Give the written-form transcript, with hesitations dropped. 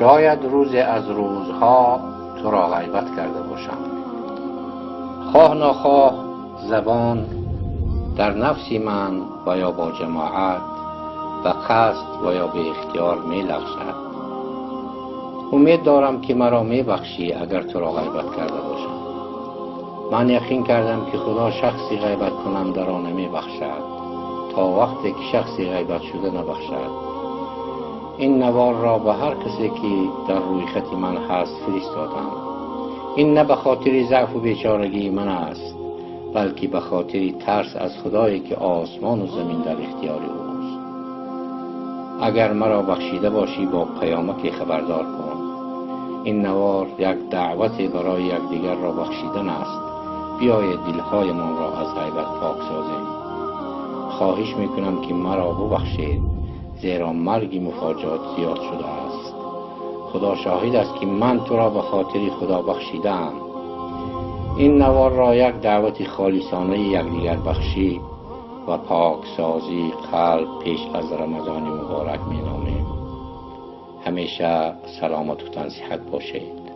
شاید روز از روزها تو را غیبت کرده باشم. خواه ناخواه زبان در نفسی من و یا با جماعت و قصد و یا به اختیار می لغزد. امید دارم که مرا می بخشی اگر تو را غیبت کرده باشم. من یقین کردم که خدا شخصی غیبت کننده را نمی بخشد تا وقتی که شخصی غیبت شده نبخشد. این نوار را به هر کسی که در روی خط من هست فرستادم. این نه به خاطر ضعف و بیچارگی من است، بلکه به خاطر ترس از خدایی که آسمان و زمین در اختیار اوست. اگر مرا بخشیده باشی با پیامک خبردار کن. این نوار یک دعوت برای یکدیگر را بخشیدن است. بیایید دلهایمان را از غیبت پاک سازیم. خواهش میکنم که مرا ببخشید، زیرا مرگ مفاجات زیاد شده است. خدا شاهد است که من تو را به خاطر خدا بخشیدم. این نوار را یک دعوت خالصانه یکدیگر بخشی و پاک سازی قلب پیش از رمضان مبارک می نامیم. همیشه سلامت و تنصیحت باشید.